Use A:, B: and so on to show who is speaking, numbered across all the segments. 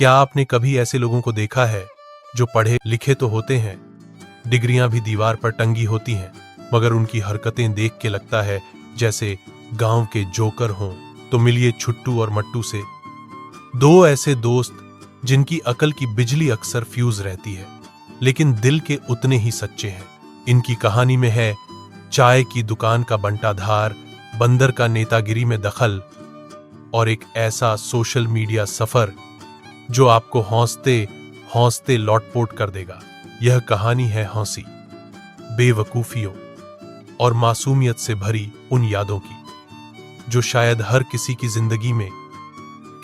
A: क्या आपने कभी ऐसे लोगों को देखा है जो पढ़े लिखे तो होते हैं, डिग्रियां भी दीवार पर टंगी होती हैं, मगर उनकी हरकतें देख के लगता है जैसे गांव के जोकर हों। तो मिलिए छुट्टू और मट्टू से, दो ऐसे दोस्त जिनकी अकल की बिजली अक्सर फ्यूज रहती है, लेकिन दिल के उतने ही सच्चे हैं। इनकी कहानी में है चाय की दुकान का बंटाधार, बंदर का नेतागिरी में दखल और एक ऐसा सोशल मीडिया सफर जो आपको हौंसते हौंसते लौटपोट कर देगा। यह कहानी है हंसी, बेवकूफियों और मासूमियत से भरी उन यादों की जो शायद हर किसी की जिंदगी में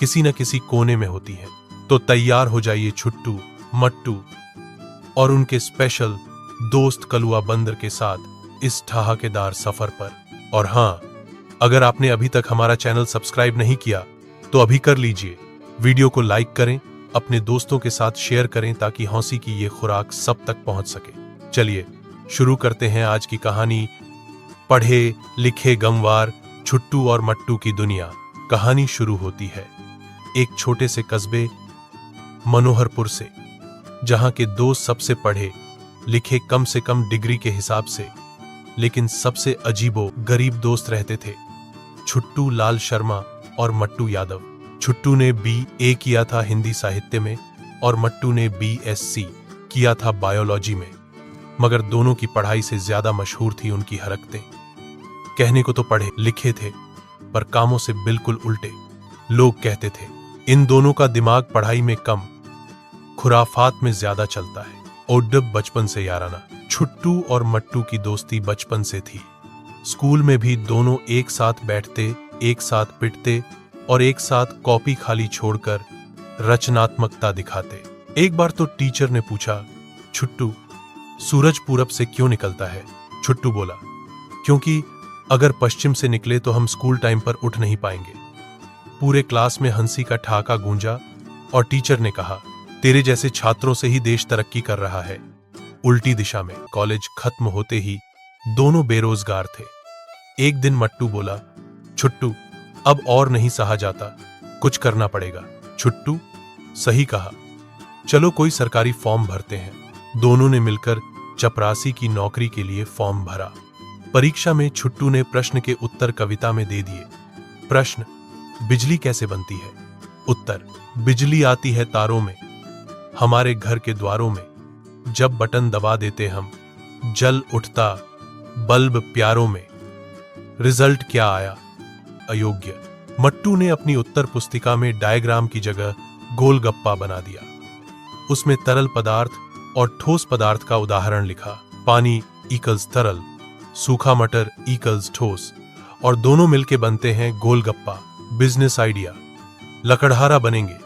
A: किसी न किसी कोने में होती हैं। तो तैयार हो जाइए छुट्टू, मट्टू और उनके स्पेशल दोस्त कलुआ बंदर के साथ इस ठहाकेदार सफर पर। और हां, अगर आपने अभी तक हमारा चैनल सब्सक्राइब नहीं किया तो अभी कर लीजिए। वीडियो को लाइक करें, अपने दोस्तों के साथ शेयर करें ताकि हंसी की ये खुराक सब तक पहुंच सके। चलिए शुरू करते हैं आज की कहानी, पढ़े लिखे गमवार छुट्टू और मट्टू की दुनिया। कहानी शुरू होती है एक छोटे से कस्बे मनोहरपुर से, जहां के दो सबसे पढ़े लिखे, कम से कम डिग्री के हिसाब से, लेकिन सबसे अजीबो गरीब दोस्त रहते थे, छुट्टू लाल शर्मा और मट्टू यादव। छुट्टू ने BA किया था हिंदी साहित्य में और मट्टू ने BSc किया था बायोलॉजी में, मगर दोनों की पढ़ाई से ज्यादा मशहूर थी उनकी हरकतें। कहने को तो पढ़े लिखे थे, पर कामों से बिल्कुल उल्टे। लोग कहते थे इन दोनों का दिमाग पढ़ाई में कम, खुराफात में ज्यादा चलता है। ओडब बचपन से याराना। छुट्टू और मट्टू की दोस्ती बचपन से थी। स्कूल में भी दोनों एक साथ बैठते, एक साथ पिटते और एक साथ कॉपी खाली छोड़कर रचनात्मकता दिखाते। एक बार तो टीचर ने पूछा, छुट्टू सूरज पूरब से क्यों निकलता है? छुट्टू बोला, क्योंकि अगर पश्चिम से निकले तो हम स्कूल टाइम पर उठ नहीं पाएंगे। पूरे क्लास में हंसी का ठहाका गूंजा और टीचर ने कहा, तेरे जैसे छात्रों से ही देश तरक्की कर रहा है। उल्टी दिशा में। कॉलेज खत्म होते ही दोनों बेरोजगार थे। एक दिन मट्टू बोला, छुट्टू अब और नहीं सहा जाता, कुछ करना पड़ेगा। छुट्टू, सही कहा, चलो कोई सरकारी फॉर्म भरते हैं। दोनों ने मिलकर चपरासी की नौकरी के लिए फॉर्म भरा। परीक्षा में छुट्टू ने प्रश्न के उत्तर कविता में दे दिए। प्रश्न, बिजली कैसे बनती है? उत्तर, बिजली आती है तारों में, हमारे घर के द्वारों में, जब बटन दबा देते हम जल उठता बल्ब प्यारों में। रिजल्ट क्या आया? अयोग्य। मट्टू ने अपनी उत्तर पुस्तिका में डायग्राम की जगह गोलगप्पा बना दिया। उसमें तरल पदार्थ और ठोस पदार्थ का उदाहरण लिखा। पानी इक्वल्स तरल, सूखा मटर इक्वल्स ठोस, और दोनों मिलके बनते हैं गोलगप्पा। बिजनेस आइडिया, लकड़हारा बनेंगे।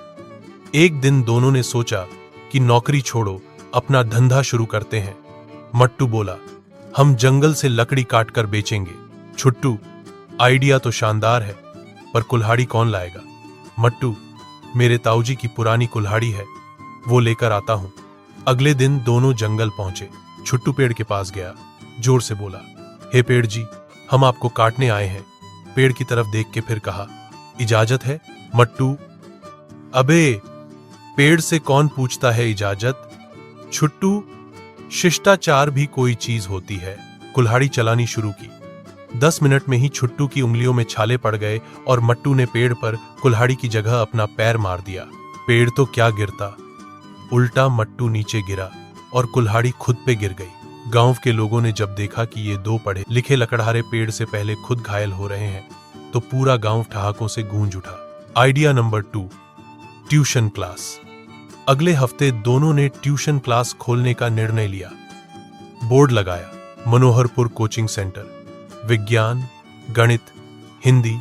A: एक दिन दोनों ने सोचा कि नौकरी छोड़ो, अपना धंधा शुरू करते हैं। मट्टू बोला, हम जंगल से लकड़ी काटकर बेचेंगे। छुट्टू, आइडिया तो शानदार है, पर कुल्हाड़ी कौन लाएगा? मट्टू, मेरे ताऊजी की पुरानी कुल्हाड़ी है, वो लेकर आता हूं। अगले दिन दोनों जंगल पहुंचे। छुट्टू पेड़ के पास गया, जोर से बोला, हे पेड़ जी, हम आपको काटने आए हैं। पेड़ की तरफ देख के फिर कहा, इजाजत है? मट्टू, अबे पेड़ से कौन पूछता है इजाजत? छुट्टू, शिष्टाचार भी कोई चीज होती है। कुल्हाड़ी चलानी शुरू की। 10 मिनट में ही छुट्टू की उंगलियों में छाले पड़ गए और मट्टू ने पेड़ पर कुल्हाड़ी की जगह अपना पैर मार दिया। पेड़ तो क्या गिरता, उल्टा मट्टू नीचे गिरा और कुल्हाड़ी खुद पे गिर गई। गांव के लोगों ने जब देखा कि ये दो पढ़े लिखे लकड़हारे पेड़ से पहले खुद घायल हो रहे हैं, तो पूरा गांव ठहाकों से गूंज उठा। Idea number 2, tuition class. अगले हफ्ते दोनों ने ट्यूशन क्लास खोलने का निर्णय लिया। बोर्ड लगाया, मनोहरपुर कोचिंग सेंटर। विज्ञान, गणित, हिंदी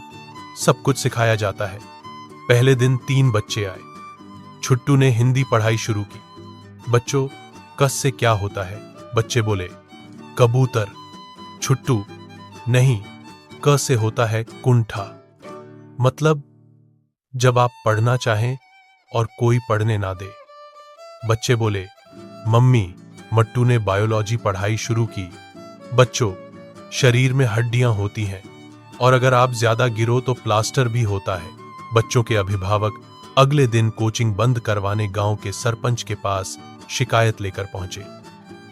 A: सब कुछ सिखाया जाता है। पहले दिन 3 बच्चे आए। छुट्टू ने हिंदी पढ़ाई शुरू की। बच्चों, कस से क्या होता है? बच्चे बोले, कबूतर। छुट्टू, नहीं, क से होता है कुंठा, मतलब जब आप पढ़ना चाहें और कोई पढ़ने ना दे। बच्चे बोले, मम्मी। मट्टू ने बायोलॉजी पढ़ाई शुरू की। बच्चों, शरीर में हड्डियां होती हैं और अगर आप ज्यादा गिरो तो प्लास्टर भी होता है। बच्चों के अभिभावक अगले दिन कोचिंग बंद करवाने गांव के सरपंच के पास शिकायत लेकर पहुंचे।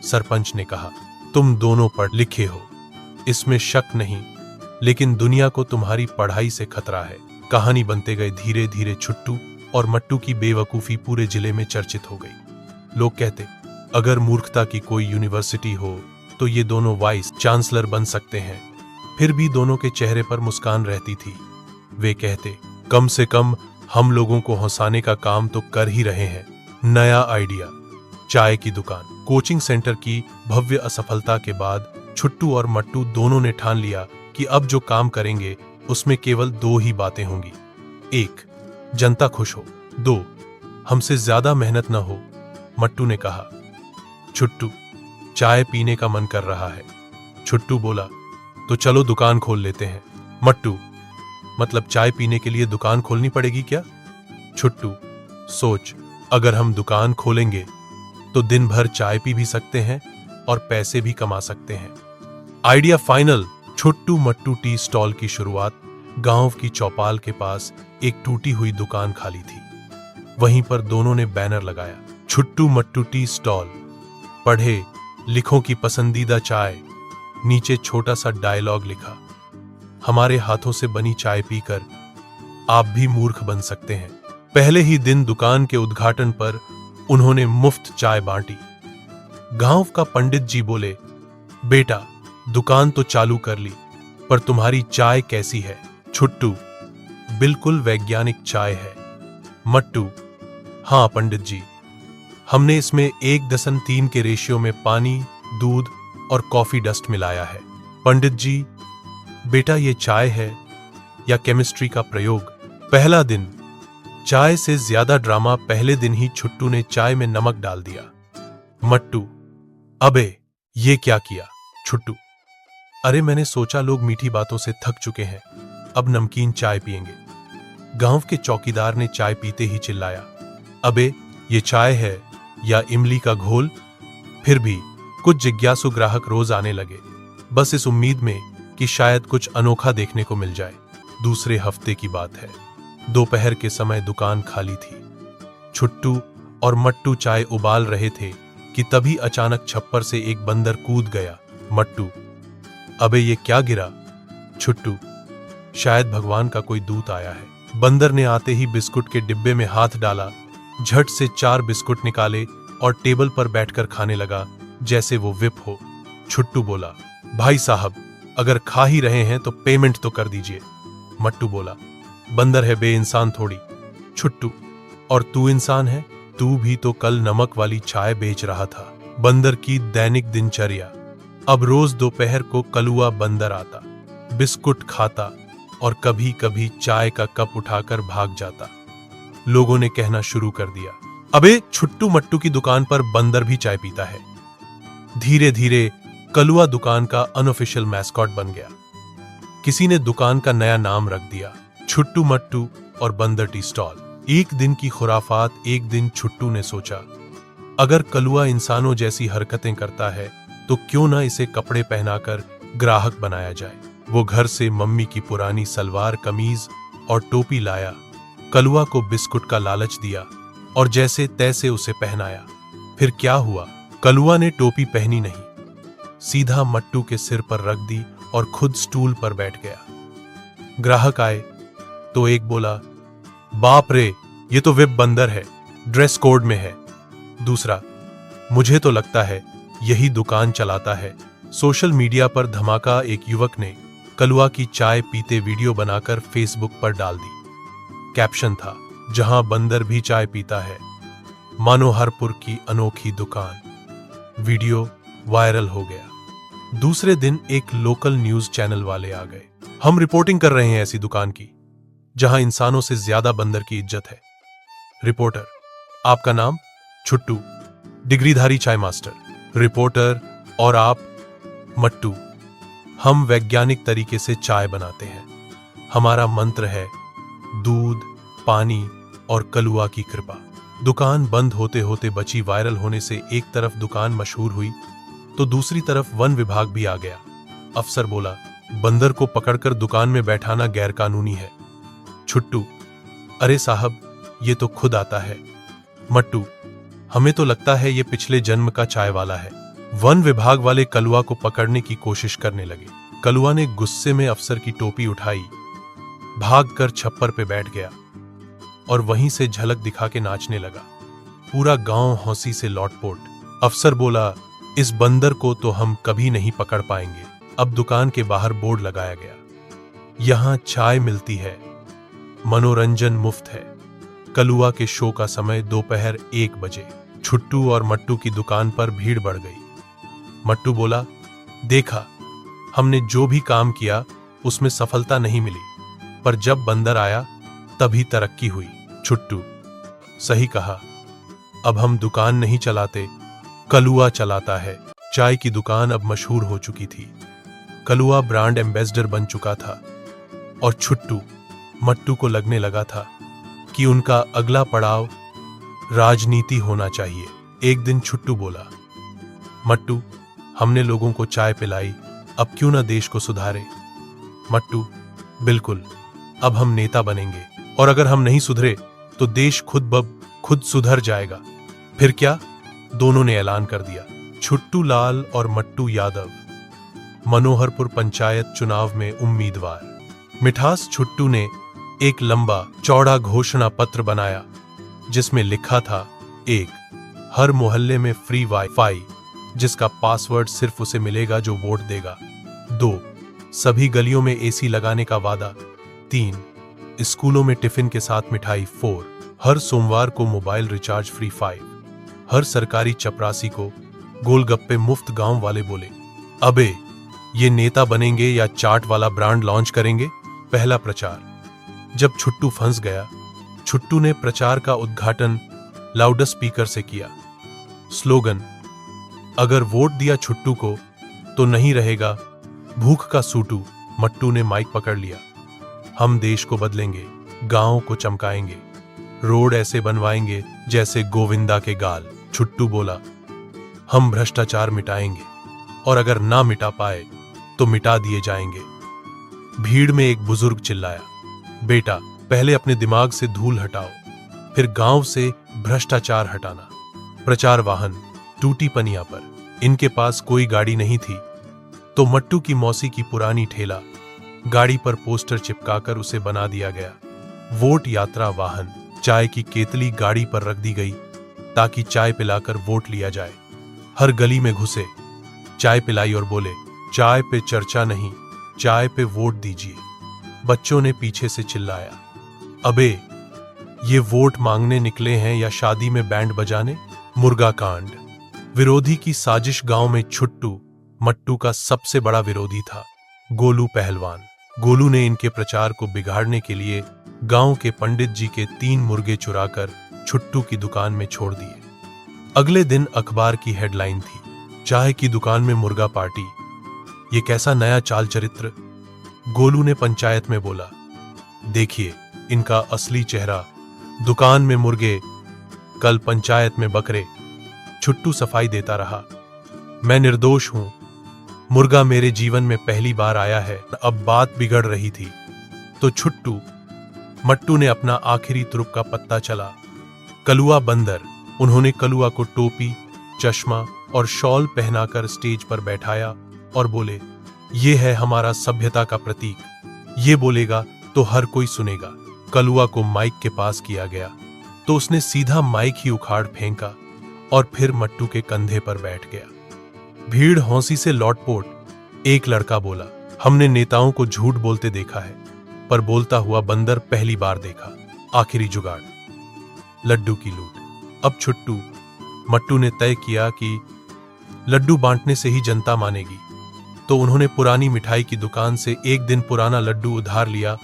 A: सरपंच ने कहा, तुम दोनों पढ़ लिखे हो, इसमें शक नहीं, लेकिन दुनिया को तुम्हारी पढ़ाई से खतरा है। कहानी बनते गए धीरे धीरे छुट्टू और मट्टू की बेवकूफी पूरे जिले में चर्चित हो गई। लोग कहते, अगर मूर्खता की कोई यूनिवर्सिटी हो तो ये दोनों वाइस चांसलर बन सकते हैं। फिर भी दोनों के चेहरे पर मुस्कान रहती थी। वे कहते, कम से कम हम लोगों को हंसाने का काम तो कर ही रहे हैं। नया आइडिया, चाय की दुकान। कोचिंग सेंटर की भव्य असफलता के बाद छुट्टू और मट्टू दोनों ने ठान लिया कि अब जो काम करेंगे उसमें केवल दो ही बातें होंगी। 1, जनता खुश हो। 2, हमसे ज्यादा मेहनत न हो। मट्टू ने कहा, छुट्टू, चाय पीने का मन कर रहा है। छुट्टू बोला, तो चलो दुकान खोल लेते हैं। मट्टू, मतलब चाय पीने के लिए दुकान खोलनी पड़ेगी क्या? छुट्टू, सोच, अगर हम दुकान खोलेंगे तो दिन भर चाय पी भी सकते हैं और पैसे भी कमा सकते हैं। Idea final. Chuttu Mattu tea stall की शुरुआत गांव की चौपाल के पास एक टूटी हुई दुकान खाली थी। वहीं पर दोनों ने बैनर लगाया, छुट्टू मट्टू टी स्टॉल, पढ़े लिखों की पसंदीदा चाय। नीचे छोटा सा डायलॉग लिखा, हमारे हाथों से बनी चाय पीकर आप भी मूर्ख बन सकते हैं। पहले ही दिन दुकान के उद्घाटन पर उन्होंने मुफ्त चाय बांटी। गांव का पंडित जी बोले, बेटा दुकान तो चालू कर ली, पर तुम्हारी चाय कैसी है? छुट्टू, बिल्कुल वैज्ञानिक चाय है। मट्टू, हाँ पंडित जी, हमने इसमें 1:3 के रेशियो में पानी, दूध और कॉफी डस्ट मिलाया है। पंडित जी, बेटा ये चाय है या केमिस्ट्री का प्रयोग? पहला दिन, चाय से ज्यादा ड्रामा पहले दिन ही छुट्टू ने चाय में नमक डाल दिया। मट्टू, अबे ये क्या किया? छुट्टू, अरे मैंने सोचा लोग मीठी बातों से थक चुके हैं, अब नमकीन चाय पिएंगे। गांव के चौकीदार ने चाय पीते ही चिल्लाया, अबे ये चाय है या इमली का घोल? फिर भी कुछ जिज्ञासु ग्राहक रोज आने लगे, बस इस उम्मीद में कि शायद कुछ अनोखा देखने को मिल जाए। दूसरे हफ्ते की बात है, दोपहर के समय दुकान खाली थी। छुट्टू और मट्टू चाय उबाल रहे थे कि तभी अचानक छप्पर से एक बंदर कूद गया। मट्टू, अबे ये क्या गिरा? छुट्टू, शायद भगवान का कोई दूत आया है। बंदर ने आते ही बिस्कुट के डिब्बे में हाथ डाला, झट से 4 बिस्कुट निकाले और टेबल पर बैठकर खाने लगा जैसे वो विप हो। छुट्टू बोला, भाई साहब अगर खा ही रहे हैं तो पेमेंट तो कर दीजिए। मट्टू बोला, बंदर है बे, इंसान थोड़ी। छुट्टू, और तू इंसान है? तू भी तो कल नमक वाली चाय बेच रहा था। बंदर की दैनिक दिनचर्या। अब रोज दोपहर को कलुआ बंदर आता, बिस्कुट खाता और कभी कभी चाय का कप उठाकर भाग जाता। लोगों ने कहना शुरू कर दिया, अबे छुट्टू मट्टू की दुकान पर बंदर भी चाय पीता है। धीरे धीरे कलुआ दुकान का अनऑफिशियल मैस्कॉट बन गया। किसी ने दुकान का नया नाम रख दिया, छुट्टू मट्टू और बंदर टी स्टॉल। एक दिन की खुराफात। एक दिन छुट्टू ने सोचा, अगर कलुआ इंसानों जैसी हरकतें करता है तो क्यों ना इसे कपड़े पहनाकर ग्राहक बनाया जाए। वो घर से मम्मी की पुरानी सलवार कमीज और टोपी लाया, कलुआ को बिस्कुट का लालच दिया और जैसे तैसे उसे पहनाया। फिर क्या हुआ, कलुआ ने टोपी पहनी नहीं, सीधा मट्टू के सिर पर रख दी और खुद स्टूल पर बैठ गया। ग्राहक आए तो एक बोला, बाप रे ये तो विप बंदर है, ड्रेस कोड में है। दूसरा, मुझे तो लगता है यही दुकान चलाता है। सोशल मीडिया पर धमाका। एक युवक ने कलुआ की चाय पीते वीडियो बनाकर फेसबुक पर डाल दी। कैप्शन था, जहां बंदर भी चाय पीता है, मनोहरपुर की अनोखी दुकान। वीडियो वायरल हो गया। दूसरे दिन एक लोकल न्यूज चैनल वाले आ गए, हम रिपोर्टिंग कर रहे हैं ऐसी दुकान की जहां इंसानों से ज्यादा बंदर की इज्जत है। रिपोर्टर, आपका नाम? छुट्टू, डिग्रीधारी चाय मास्टर। रिपोर्टर, और आप? मट्टू, हम वैज्ञानिक तरीके से चाय बनाते हैं। हमारा मंत्र है दूध, पानी और कलुआ की कृपा। दुकान बंद होते होते बची। वायरल होने से एक तरफ दुकान मशहूर हुई तो दूसरी तरफ वन विभाग भी आ गया। अफसर बोला, बंदर को पकड़कर दुकान में बैठाना गैरकानूनी है। छुट्टू, अरे साहब ये तो खुद आता है। मट्टू, हमें तो लगता है ये पिछले जन्म का चाय वाला है। वन विभाग वाले कलुआ को पकड़ने की कोशिश करने लगे। कलुआ ने गुस्से में अफसर की टोपी उठाई, भागकर छप्पर पे बैठ गया और वहीं से झलक दिखा के नाचने लगा। पूरा गांव हौसी से लौटपोट। अफसर बोला, इस बंदर को तो हम कभी नहीं पकड़ पाएंगे। अब दुकान के बाहर बोर्ड लगाया गया, यहां चाय मिलती है, मनोरंजन मुफ्त है। कलुआ के शो का समय दोपहर 1 बजे। छुट्टू और मट्टू की दुकान पर भीड़ बढ़ गई। मट्टू बोला, देखा, हमने जो भी काम किया उसमें सफलता नहीं मिली, पर जब बंदर आया तभी तरक्की हुई। छुट्टू, सही कहा, अब हम दुकान नहीं चलाते, कलुआ चलाता है। चाय की दुकान अब मशहूर हो चुकी थी। कलुआ ब्रांड एम्बेसडर बन चुका था और छुट्टू मट्टू को लगने लगा था कि उनका अगला पड़ाव राजनीति होना चाहिए। एक दिन छुट्टू बोला, मट्टू, हमने लोगों को चाय पिलाई, अब क्यों ना देश को सुधारे। मट्टू, बिल्कुल, अब हम नेता बनेंगे और अगर हम नहीं सुधरे तो देश खुद सुधर जाएगा। फिर क्या? दोनों ने ऐलान कर दिया। छुट्टू लाल और मट्टू यादव मनोहरपुर पंचायत चुनाव में उम्मीदवार। मिठास छुट्टू ने एक लंबा चौड़ा घोषणा पत्र बनाया जिसमें लिखा था, 1, हर मोहल्ले में फ्री वाईफाई जिसका पासवर्ड सिर्फ उसे मिलेगा जो वोट देगा। 2, सभी गलियों में एसी लगाने का वादा। 3, स्कूलों में टिफिन के साथ मिठाई। 4, हर सोमवार को मोबाइल रिचार्ज फ्री। 5, हर सरकारी चपरासी को गोलगप्पे मुफ्त। गांव वाले बोले, अबे ये नेता बनेंगे या चाट वाला ब्रांड लॉन्च करेंगे। पहला प्रचार। जब छुट्टू फंस गया, छुट्टू ने प्रचार का उद्घाटन लाउड स्पीकर से किया। स्लोगन, अगर वोट दिया छुट्टू को तो नहीं रहेगा भूख का सूटू। मट्टू ने माइक पकड़ लिया, हम देश को बदलेंगे, गांव को चमकाएंगे, रोड ऐसे बनवाएंगे जैसे गोविंदा के गाल। छुट्टू बोला, हम भ्रष्टाचार मिटाएंगे और अगर ना मिटा पाए तो मिटा दिए जाएंगे। भीड़ में एक बुजुर्ग चिल्लाया, बेटा, पहले अपने दिमाग से धूल हटाओ, फिर गांव से भ्रष्टाचार हटाना। प्रचार वाहन टूटी पनिया पर। इनके पास कोई गाड़ी नहीं थी तो मट्टू की मौसी की पुरानी ठेला गाड़ी पर पोस्टर चिपकाकर उसे बना दिया गया। वोट यात्रा वाहन। चाय की केतली गाड़ी पर रख दी गई ताकि चाय पिलाकर वोट लिया जाए। हर गली में घुसे, चाय पिलाई और बोले, चाय पे चर्चा नहीं, चाय पे वोट दीजिए। बच्चों ने पीछे से चिल्लाया, अबे ये वोट मांगने निकले हैं या शादी में बैंड बजाने। मुर्गा कांड। विरोधी की साजिश। गांव में छुट्टू मट्टू का सबसे बड़ा विरोधी था, गोलू पहलवान। गोलू ने इनके प्रचार को बिगाड़ने के लिए गांव के पंडित जी के 3 मुर्गे चुराकर छुट्टू की दुकान में छोड़ दिए। अगले दिन अखबार की हेडलाइन थी, चाय की दुकान में मुर्गा पार्टी। ये कैसा नया चाल चरित्र। गोलू ने पंचायत में बोला, देखिए इनका असली चेहरा, दुकान में मुर्गे, कल पंचायत में बकरे। छुट्टू सफाई देता रहा, मैं निर्दोष हूं, मुर्गा मेरे जीवन में पहली बार आया है। अब बात बिगड़ रही थी तो छुट्टू मट्टू ने अपना आखिरी तुरुप का पत्ता चला, कलुआ बंदर। उन्होंने कलुआ को टोपी, चश्मा और शॉल पहनाकर स्टेज पर बैठाया और बोले, ये है हमारा सभ्यता का प्रतीक, ये बोलेगा तो हर कोई सुनेगा। कलुआ को माइक के पास किया गया तो उसने सीधा माइक ही उखाड़ फेंका और फिर मट्टू के कंधे पर बैठ गया। भीड़ हौसी से लौटपोट। एक लड़का बोला, हमने नेताओं को झूठ बोलते देखा है पर बोलता हुआ बंदर पहली बार देखा। आखिरी जुगाड़, लड्डू की लूट। अब छुट्टू मट्टू ने तय किया कि लड्डू बांटने से ही जनता मानेगी, तो उन्होंने पुरानी मिठाई की दुकान से एक दिन पुराना लड्डू उधार लिया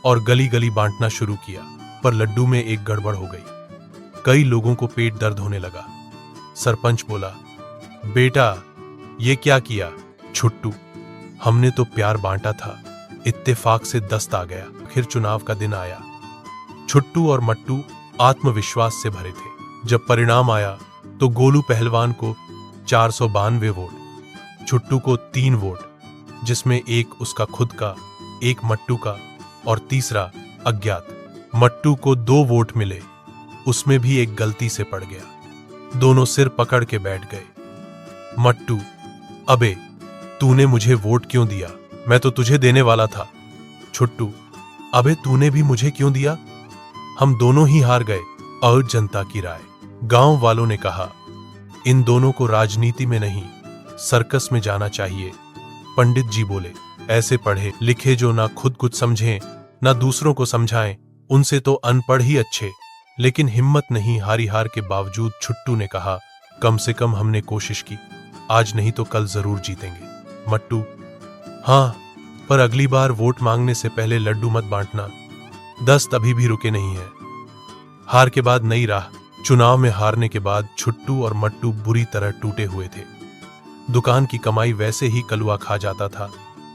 A: और गली गली बांटना शुरू किया। पर लड्डू में एक गड़बड़ हो गई, कई लोगों को पेट दर्द होने लगा। सरपंच बोला, बेटा ये क्या किया। छुट्टू, हमने तो प्यार बांटा था, इत्तेफाक से दस्त आ गया। आखिर चुनाव का दिन आया। छुट्टू और मट्टू आत्मविश्वास से भरे थे। जब परिणाम आया तो गोलू पहलवान को 492 वोट, छुट्टू को 3 वोट, जिसमें एक उसका खुद का, एक मट्टू का और तीसरा अज्ञात। मट्टू को 2 वोट मिले, उसमें भी एक गलती से पड़ गया। दोनों सिर पकड़ के बैठ गए। मट्टू, अबे तूने मुझे वोट क्यों दिया? मैं तो तुझे देने वाला था। छुट्टू, अबे तूने भी मुझे क्यों दिया? हम दोनों ही हार गए। और जनता की राय। गांव वालों ने कहा, इन दोनों को राजनीति में नहीं, सर्कस में जाना चाहिए। पंडित जी बोले, ऐसे पढ़े लिखे जो ना खुद कुछ समझें ना दूसरों को समझाएं, उनसे तो अनपढ़ ही अच्छे। लेकिन हिम्मत नहीं हारी। हार के बावजूद छुट्टू ने कहा, कम से कम हमने कोशिश की, आज नहीं तो कल जरूर जीतेंगे। मट्टू, हाँ, पर अगली बार वोट मांगने से पहले लड्डू मत बांटना। दस्त अभी भी रुके नहीं है। हार के बाद नई राह। चुनाव में हारने के बाद छुट्टू और मट्टू बुरी तरह टूटे हुए थे। दुकान की कमाई वैसे ही कलुआ खा जाता था।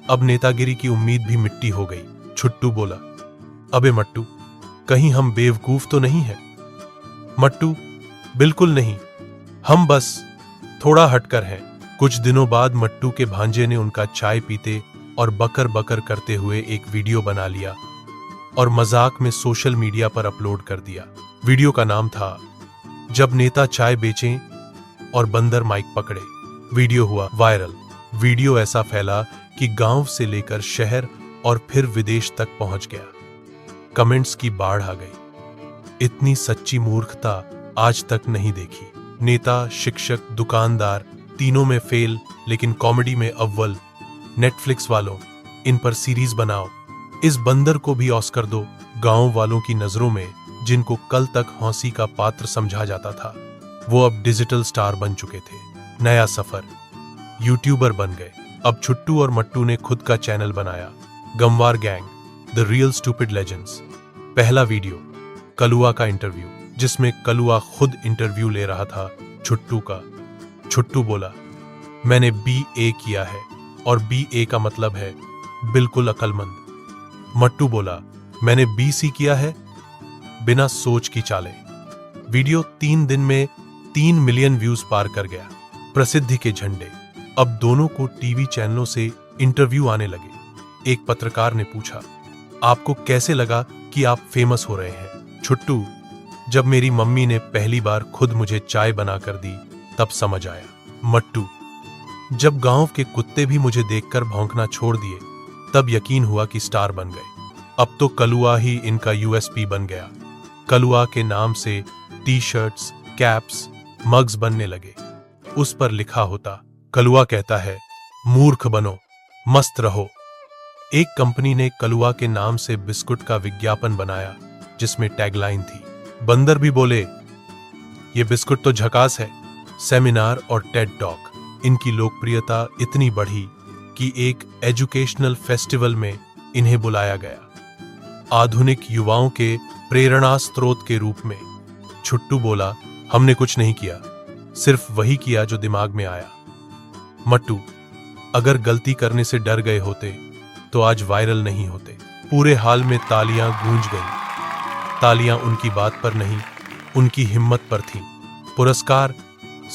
A: अब नेतागिरी की उम्मीद भी मिट्टी हो गई। छुट्टू बोला, अबे मट्टू, कहीं हम बेवकूफ तो नहीं है? मट्टू, बिल्कुल नहीं, हम बस थोड़ा हटकर हैं। कुछ दिनों बाद मट्टू के भांजे ने उनका चाय पीते और बकर बकर करते हुए एक वीडियो बना लिया और मजाक में सोशल मीडिया पर अपलोड कर दिया। वीडियो का नाम था, जब नेता चाय बेचें और बंदर माइक पकड़े। वीडियो हुआ वायरल। वीडियो ऐसा फैला कि गांव से लेकर शहर और फिर विदेश तक पहुंच गया। कमेंट्स की बाढ़ आ गई। इतनी सच्ची मूर्खता आज तक नहीं देखी। नेता, शिक्षक, दुकानदार तीनों में फेल, लेकिन कॉमेडी में अव्वल। नेटफ्लिक्स वालों, इन पर सीरीज बनाओ। इस बंदर को भी ऑस्कर दो। गांव वालों की नजरों में जिनको कल तक हंसी का पात्र समझा जाता था, वो अब डिजिटल स्टार बन चुके थे। नया सफर, यूट्यूबर बन गए। अब छुट्टू और मट्टू ने खुद का चैनल बनाया, Gamwar gang, the real stupid legends. पहला वीडियो, कलुआ का इंटरव्यू, जिसमें कलुआ खुद इंटरव्यू ले रहा था छुट्टू का। छुट्टू बोला, मैंने BA किया है और BA का मतलब है बिल्कुल अकलमंद। मट्टू बोला, मैंने BC किया है, बिना सोच की चाले। वीडियो 3 दिन में 3 मिलियन व्यूज पार कर गया। प्रसिद्धि के झंडे। अब दोनों को टीवी चैनलों से इंटरव्यू आने लगे। एक पत्रकार ने पूछा, आपको कैसे लगा कि आप फेमस हो रहे हैं? छुट्टू, जब मेरी मम्मी ने पहली बार खुद मुझे चाय बनाकर दी तब समझ आया। मट्टू, जब गांव के कुत्ते भी मुझे देखकर भौंकना छोड़ दिए तब यकीन हुआ कि स्टार बन गए। अब तो कलुआ ही इनका USP बन गया। कलुआ के नाम से टी-शर्ट्स, कैप्स, मग्स बनने लगे। उस पर लिखा होता, कलुआ कहता है, मूर्ख बनो, मस्त रहो। एक कंपनी ने कलुआ के नाम से बिस्कुट का विज्ञापन बनाया जिसमें टैगलाइन थी, बंदर भी बोले, ये बिस्कुट तो झकास है। सेमिनार और टेड टॉक। इनकी लोकप्रियता इतनी बढ़ी कि एक एजुकेशनल फेस्टिवल में इन्हें बुलाया गया, आधुनिक युवाओं के प्रेरणा स्रोत के रूप में। छुट्टू बोला, हमने कुछ नहीं किया, सिर्फ वही किया जो दिमाग में आया। मट्टू, अगर गलती करने से डर गए होते तो आज वायरल नहीं होते। पूरे हाल में तालियां गूंज गईं। तालियां उनकी बात पर नहीं, उनकी हिम्मत पर थीं। पुरस्कार,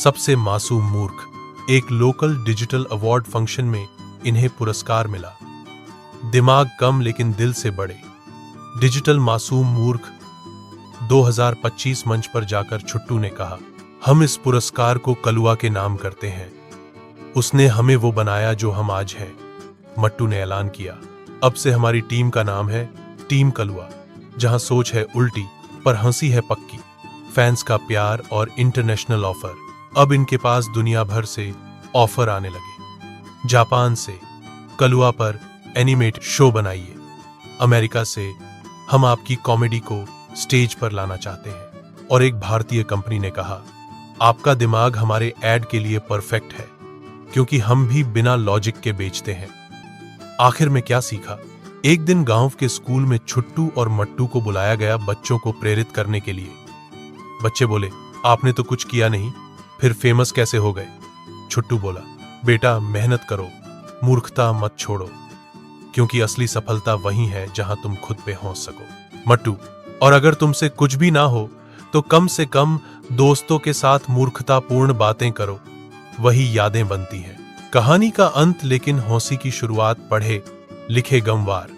A: सबसे मासूम मूर्ख। एक लोकल डिजिटल अवार्ड फंक्शन में इन्हें पुरस्कार मिला। दिमाग कम लेकिन दिल से बड़े। डिजिटल मासूम मूर्ख। 2025 मंच पर जाकर छुट्टू ने कहा, हम इस पुरस्कार को कलुआ के नाम करते हैं। उसने हमें वो बनाया जो हम आज हैं। मट्टू ने ऐलान किया, अब से हमारी टीम का नाम है टीम कलुआ, जहां सोच है उल्टी पर हंसी है पक्की। फैंस का प्यार और इंटरनेशनल ऑफर। अब इनके पास दुनिया भर से ऑफर आने लगे। जापान से, कलुआ पर एनिमेट शो बनाइए। अमेरिका से, हम आपकी कॉमेडी को स्टेज पर लाना चाहते हैं। और एक भारतीय कंपनी ने कहा, आपका दिमाग हमारे ऐड के लिए परफेक्ट है, क्योंकि हम भी बिना लॉजिक के बेचते हैं। आखिर में क्या सीखा? एक दिन गांव के स्कूल में छुट्टू और मट्टू को बुलाया गया बच्चों को प्रेरित करने के लिए। बच्चे बोले, आपने तो कुछ किया नहीं, फिर फेमस कैसे हो गए? छुट्टू बोला, बेटा मेहनत करो, मूर्खता मत छोड़ो, क्योंकि असली सफलता वही है जहां तुम खुद पे हंस सको। मट्टू, और अगर तुमसे कुछ भी ना हो तो कम से कम दोस्तों के साथ मूर्खतापूर्ण बातें करो, वही यादें बनती हैं। कहानी का अंत लेकिन हौसी की शुरुआत पढ़े लिखे गमवार।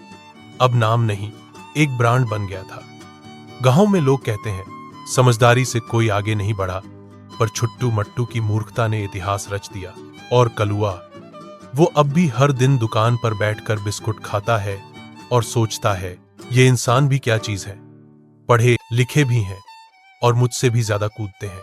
A: अब नाम नहीं, एक ब्रांड बन गया था। गांव में लोग कहते हैं समझदारी से कोई आगे नहीं बढ़ा, पर छुट्टू मट्टू की मूर्खता ने इतिहास रच दिया। और कलुआ, वो अब भी हर दिन दुकान पर बैठकर बिस्कुट खाता है और सोचता है ये इंसान भी क्या चीज है, पढ़े लिखे भी हैं और मुझसे भी ज्यादा कूदते हैं।